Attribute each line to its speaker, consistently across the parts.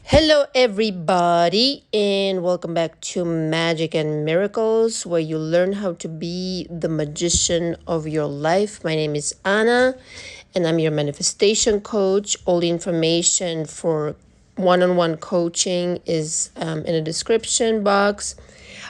Speaker 1: Hello, everybody, and welcome back to Magic and Miracles, where you learn how to be the magician of your life. My name is Anna, and I'm your manifestation coach. All the information for one on one coaching is in the description box.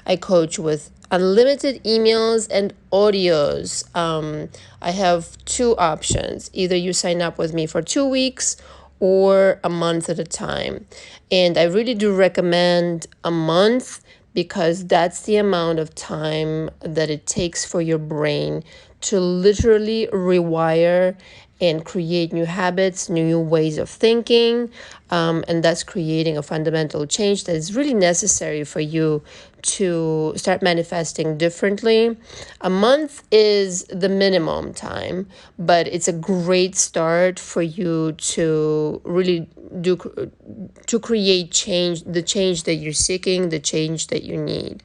Speaker 1: I coach with unlimited emails and audios. I have two options. Either you sign up with me for 2 weeks or a month at a time. And I really do recommend a month because that's the amount of time that it takes for your brain to literally rewire and create new habits, new ways of thinking, and that's creating a fundamental change that is really necessary for you to start manifesting differently. A month is the minimum time, but it's a great start for you to really do to create change, the change that you're seeking, the change that you need.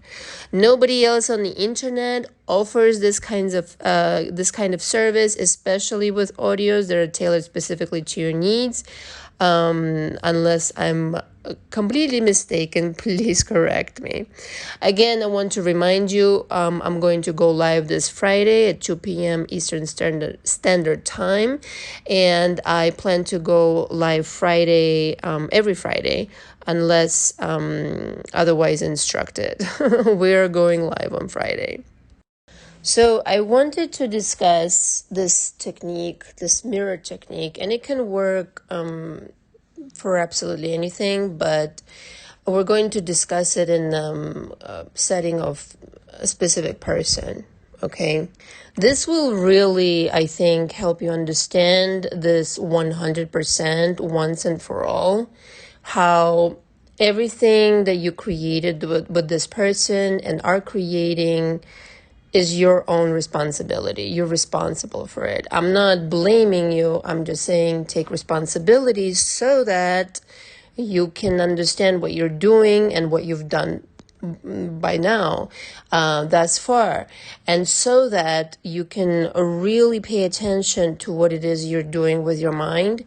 Speaker 1: Nobody else on the internet offers this kind of service, especially with audios that are tailored specifically to your needs. Unless I'm completely mistaken, please correct me. Again, I want to remind you, I'm going to go live this Friday at 2 p.m. Eastern Standard Time, and I plan to go live Friday, every Friday, unless otherwise instructed. We're going live on Friday. So I wanted to discuss this technique, this mirror technique, and it can work for absolutely anything, but we're going to discuss it in a setting of a specific person. Okay, this will really, I think, help you understand this 100% once and for all, how everything that you created with this person and are creating is your own responsibility. You're responsible for it. I'm not blaming you. I'm just saying take responsibility so that you can understand what you're doing and what you've done by now thus far, and so that you can really pay attention to what it is you're doing with your mind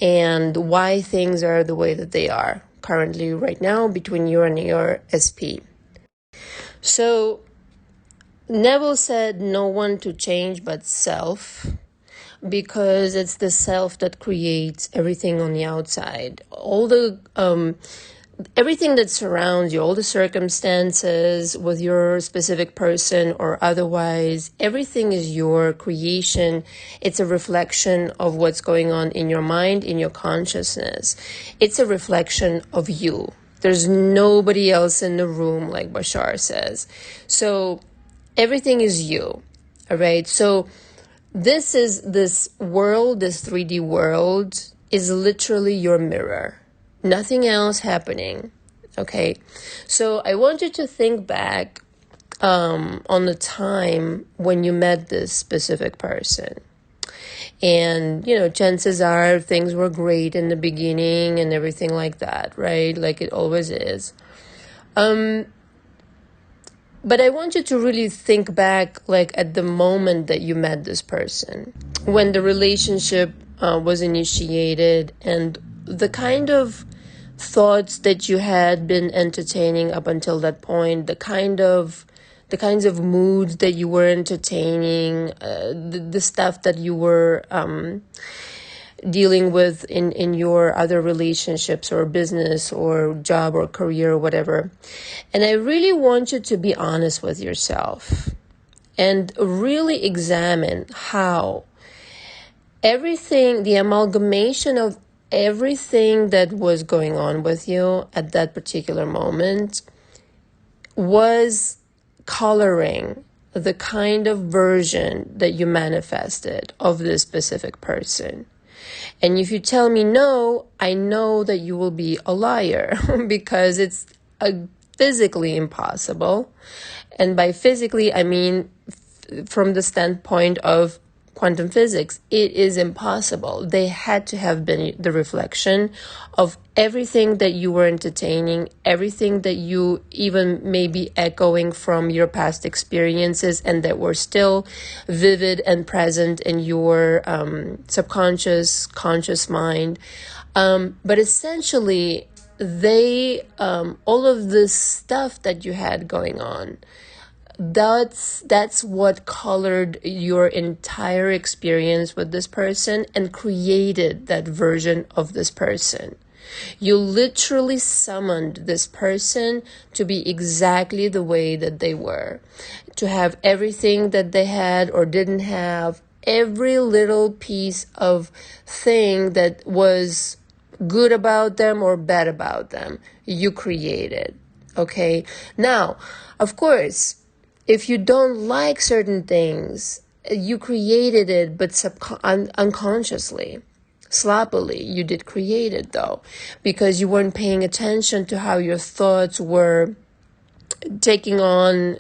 Speaker 1: and why things are the way that they are currently right now between you and your SP. So Neville said no one to change but self, because it's the self that creates everything on the outside. All the everything that surrounds you, all the circumstances with your specific person or otherwise, everything is your creation. It's a reflection of what's going on in your mind, in your consciousness. It's a reflection of you. There's nobody else in the room, like Bashar says. So everything is you. All right. So this world, this 3D world is literally your mirror. Nothing else happening. Okay. So I want you to think back on the time when you met this specific person. And, chances are things were great in the beginning and everything like that, right? Like it always is. But I want you to really think back, like at the moment that you met this person, when the relationship was initiated, and the kind of thoughts that you had been entertaining up until that point, the kinds of moods that you were entertaining, the stuff that you were dealing with in your other relationships or business or job or career or whatever. And I really want you to be honest with yourself and really examine how everything, the amalgamation of everything that was going on with you at that particular moment was coloring the kind of version that you manifested of this specific person. And if you tell me no, I know that you will be a liar because it's physically impossible. And by physically, I mean from the standpoint of quantum physics, it is impossible. They had to have been the reflection of everything that you were entertaining, everything that you even may be echoing from your past experiences and that were still vivid and present in your subconscious, conscious mind. But essentially, all of this stuff that you had going on, that's what colored your entire experience with this person and created that version of this person. You literally summoned this person to be exactly the way that they were, to have everything that they had or didn't have, every little piece of thing that was good about them or bad about them, you created. Okay? Now, of course, if you don't like certain things, you created it, but unconsciously, sloppily, you did create it though, because you weren't paying attention to how your thoughts were taking on,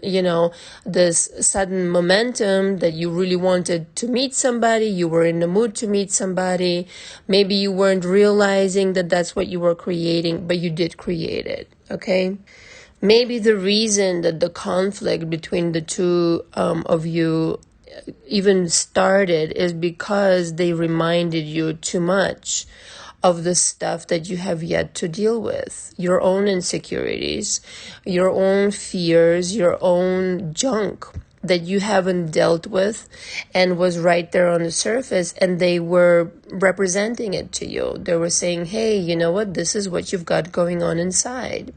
Speaker 1: this sudden momentum that you really wanted to meet somebody. You were in the mood to meet somebody. Maybe you weren't realizing that that's what you were creating, but you did create it. Okay? Maybe the reason that the conflict between the two of you even started is because they reminded you too much of the stuff that you have yet to deal with, your own insecurities, your own fears, your own junk that you haven't dealt with and was right there on the surface, and they were representing it to you. They were saying, hey, you know what, this is what you've got going on inside.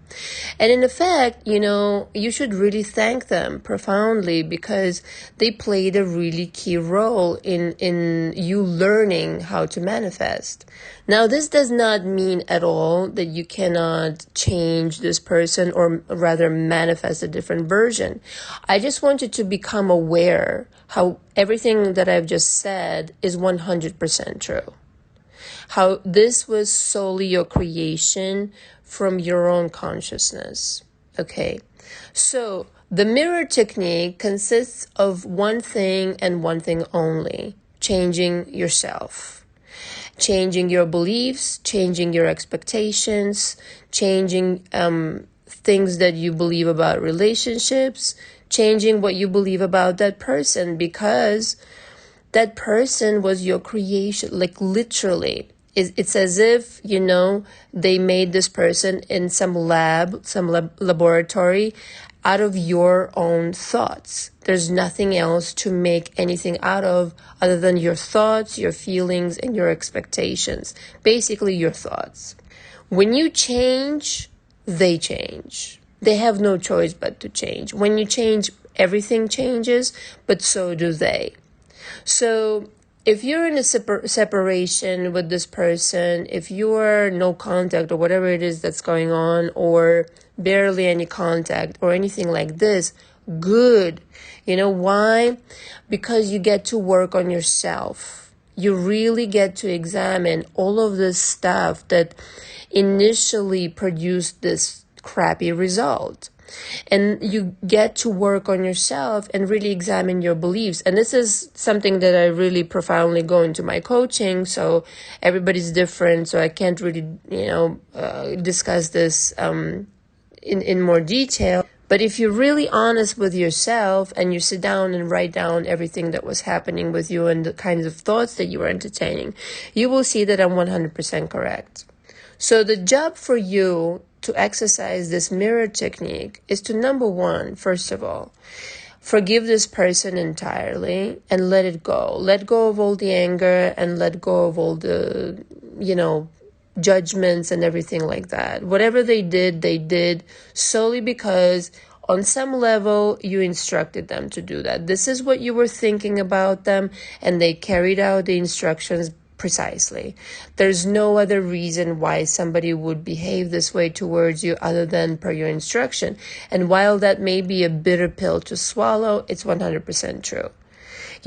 Speaker 1: And in effect, you should really thank them profoundly, because they played a really key role in you learning how to manifest. Now, this does not mean at all that you cannot change this person, or rather manifest a different version. I just want you to become aware how everything that I've just said is 100% true. How this was solely your creation from your own consciousness. Okay, so the mirror technique consists of one thing and one thing only: changing yourself. Changing your beliefs, changing your expectations, changing things that you believe about relationships, changing what you believe about that person, because that person was your creation, like literally. It's as if, they made this person in some laboratory out of your own thoughts. There's nothing else to make anything out of other than your thoughts, your feelings, and your expectations. Basically, your thoughts. When you change, they change. They have no choice but to change. When you change, everything changes, but so do they. So if you're in a separation with this person, if you're no contact or whatever it is that's going on, or barely any contact or anything like this, good. You know why? Because you get to work on yourself. You really get to examine all of this stuff that initially produced this crappy result. And you get to work on yourself and really examine your beliefs. And this is something that I really profoundly go into my coaching. So everybody's different. So I can't really, discuss this in more detail. But if you're really honest with yourself and you sit down and write down everything that was happening with you and the kinds of thoughts that you were entertaining, you will see that I'm 100% correct. So the job for you to exercise this mirror technique is to, number one, first of all, forgive this person entirely and let it go. Let go of all the anger and let go of all the, judgments and everything like that. Whatever they did solely because on some level you instructed them to do that. This is what you were thinking about them, and they carried out the instructions precisely. There's no other reason why somebody would behave this way towards you other than per your instruction. And while that may be a bitter pill to swallow, it's 100% true.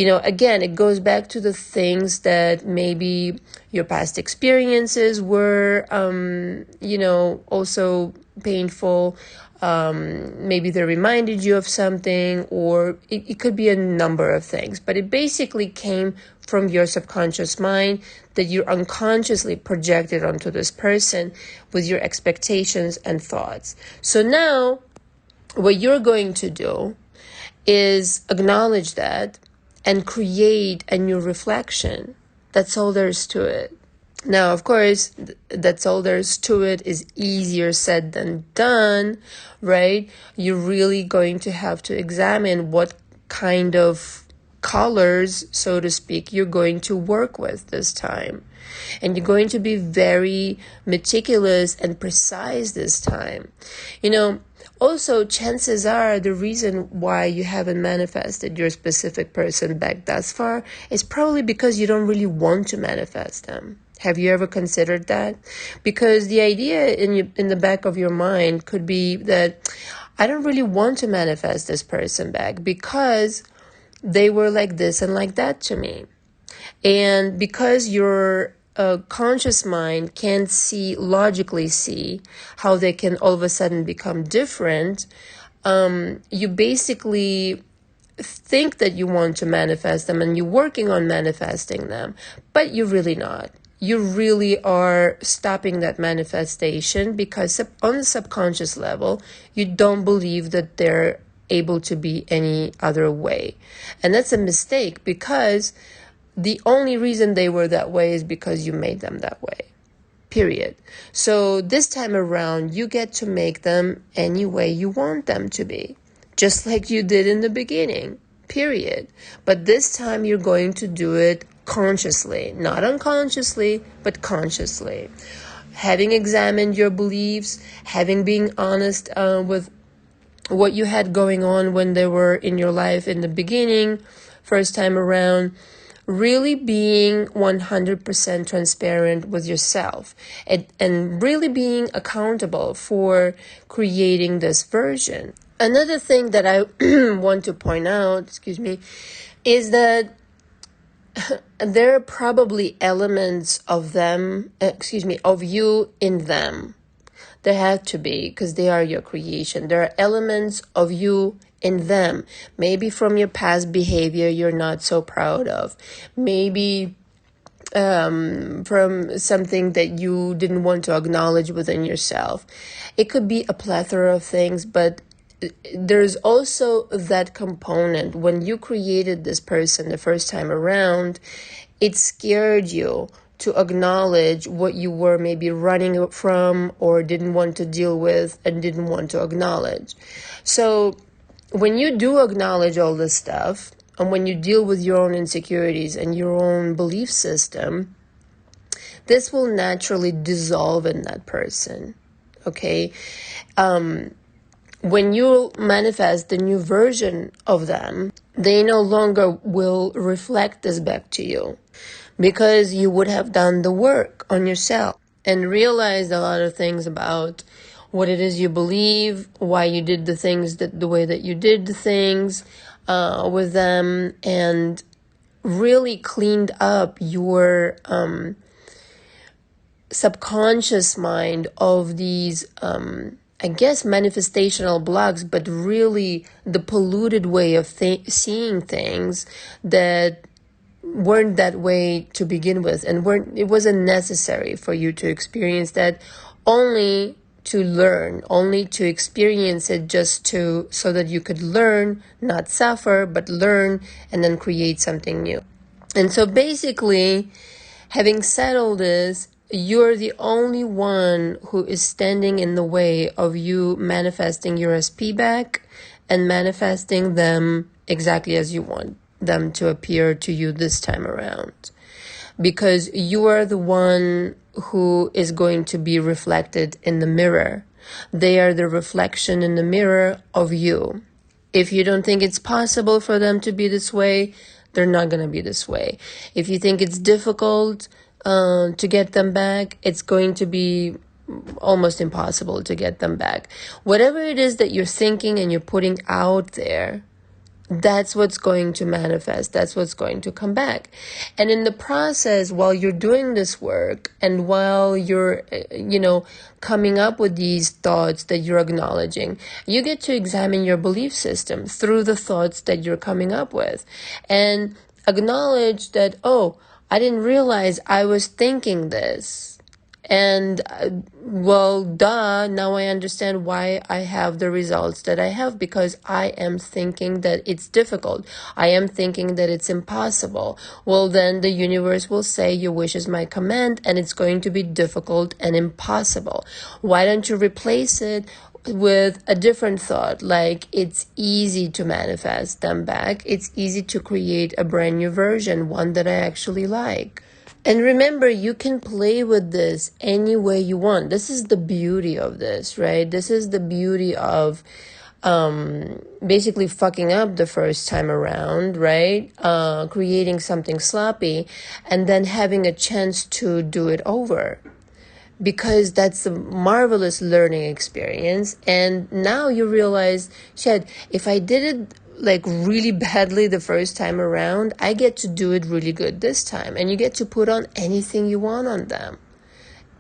Speaker 1: Again, it goes back to the things that maybe your past experiences were, also painful. Maybe they reminded you of something, or it could be a number of things. But it basically came from your subconscious mind that you unconsciously projected onto this person with your expectations and thoughts. So now what you're going to do is acknowledge that and create a new reflection. That's all there is to it. Now, of course, that's all there's to it. Is easier said than done, right? You're really going to have to examine what kind of colors, so to speak, you're going to work with this time. And you're going to be very meticulous and precise this time. Also, chances are the reason why you haven't manifested your specific person back thus far is probably because you don't really want to manifest them. Have you ever considered that? Because the idea in the back of your mind could be that I don't really want to manifest this person back because they were like this and like that to me. And because your conscious mind can't logically see how they can all of a sudden become different, you basically think that you want to manifest them and you're working on manifesting them, but you're really not. You really are stopping that manifestation because on the subconscious level, you don't believe that they're able to be any other way. And that's a mistake because the only reason they were that way is because you made them that way. Period. So this time around, you get to make them any way you want them to be, just like you did in the beginning. Period. But this time you're going to do it consciously, not unconsciously, but consciously. Having examined your beliefs, having been honest with what you had going on when they were in your life in the beginning, first time around, really being 100% transparent with yourself and really being accountable for creating this version. Another thing that I want to point out, is that there are probably elements of you in them. There have to be, because they are your creation. There are elements of you in them. Maybe from your past behavior you're not so proud of. Maybe from something that you didn't want to acknowledge within yourself. It could be a plethora of things, but there's also that component. When you created this person the first time around, it scared you to acknowledge what you were maybe running from or didn't want to deal with and didn't want to acknowledge. So when you do acknowledge all this stuff, and when you deal with your own insecurities and your own belief system, this will naturally dissolve in that person, okay? When you manifest the new version of them, they no longer will reflect this back to you because you would have done the work on yourself and realized a lot of things about what it is you believe, why you did the things the way that you did the things with them, and really cleaned up your subconscious mind of these manifestational blocks, but really the polluted way of seeing things that weren't that way to begin with, and it wasn't necessary for you to experience that, only to learn, only to experience it so that you could learn, not suffer, but learn and then create something new. And so basically, having said all this, you're the only one who is standing in the way of you manifesting your SP back and manifesting them exactly as you want them to appear to you this time around. Because you are the one who is going to be reflected in the mirror. They are the reflection in the mirror of you. If you don't think it's possible for them to be this way, they're not going to be this way. If you think it's difficult to get them back, it's going to be almost impossible to get them back. Whatever it is that you're thinking and you're putting out there, that's what's going to manifest. That's what's going to come back. And in the process, while you're doing this work and while you're, coming up with these thoughts that you're acknowledging, you get to examine your belief system through the thoughts that you're coming up with and acknowledge that, oh, I didn't realize I was thinking this. And well, duh, now I understand why I have the results that I have, because I am thinking that it's difficult. I am thinking that it's impossible. Well, then the universe will say your wish is my command, and it's going to be difficult and impossible. Why don't you replace it with a different thought, like it's easy to manifest them back. It's easy to create a brand new version, one that I actually like. And remember, you can play with this any way you want. This is the beauty of this, right? This is the beauty of basically fucking up the first time around, right? Creating something sloppy and then having a chance to do it over, because that's a marvelous learning experience. And now you realize, shit, if I did it like really badly the first time around, I get to do it really good this time. And you get to put on anything you want on them.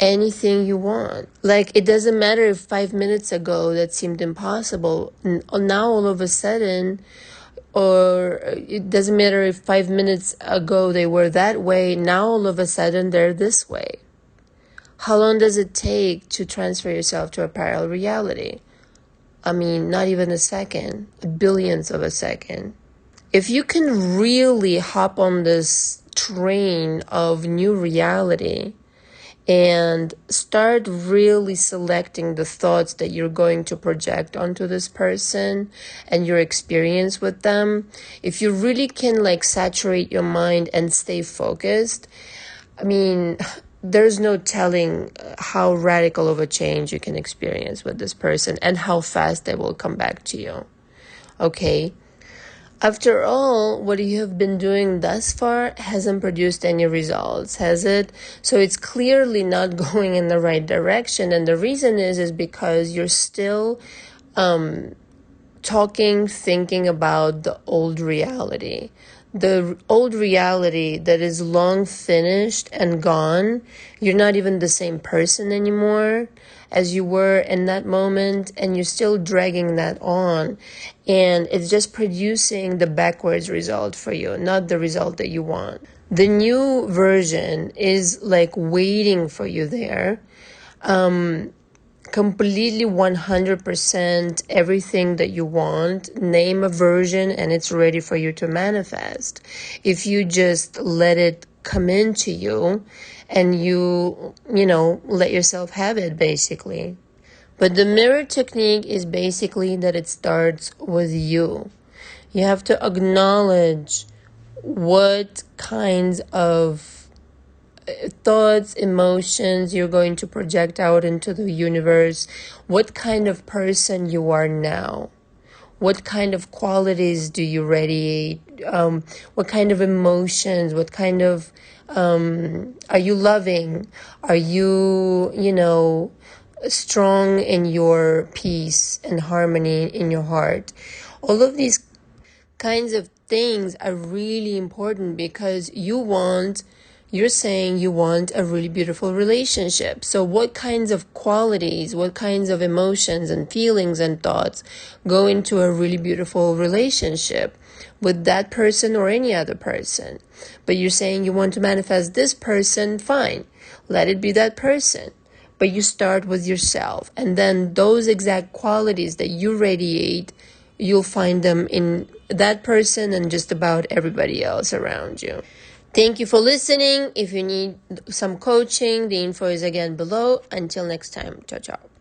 Speaker 1: Anything you want. Like, it doesn't matter if 5 minutes ago that seemed impossible. Now all of a sudden, or it doesn't matter if 5 minutes ago they were that way. Now all of a sudden they're this way. How long does it take to transfer yourself to a parallel reality? I mean, not even a second, billionths of a second. If you can really hop on this train of new reality and start really selecting the thoughts that you're going to project onto this person and your experience with them, if you really can like saturate your mind and stay focused, I mean, there's no telling how radical of a change you can experience with this person and how fast they will come back to you. Okay? After all, what you have been doing thus far hasn't produced any results, has it? So it's clearly not going in the right direction. And the reason is because you're still thinking about the old reality. The old reality that is long finished and gone. You're not even the same person anymore as you were in that moment, and you're still dragging that on. And it's just producing the backwards result for you, not the result that you want. The new version is like waiting for you there. Completely 100% everything that you want. Name a version and it's ready for you to manifest. If you just let it come into you and you let yourself have it, basically. But the mirror technique is basically that it starts with you. You have to acknowledge what kinds of thoughts, emotions you're going to project out into the universe, what kind of person you are now, what kind of qualities do you radiate, what kind of emotions, what kind of, are you loving, are you, strong in your peace and harmony in your heart. All of these kinds of things are really important because you're saying you want a really beautiful relationship. So what kinds of qualities, what kinds of emotions and feelings and thoughts go into a really beautiful relationship with that person or any other person? But you're saying you want to manifest this person, fine. Let it be that person. But you start with yourself. And then those exact qualities that you radiate, you'll find them in that person and just about everybody else around you. Thank you for listening. If you need some coaching, the info is again below. Until next time, ciao, ciao.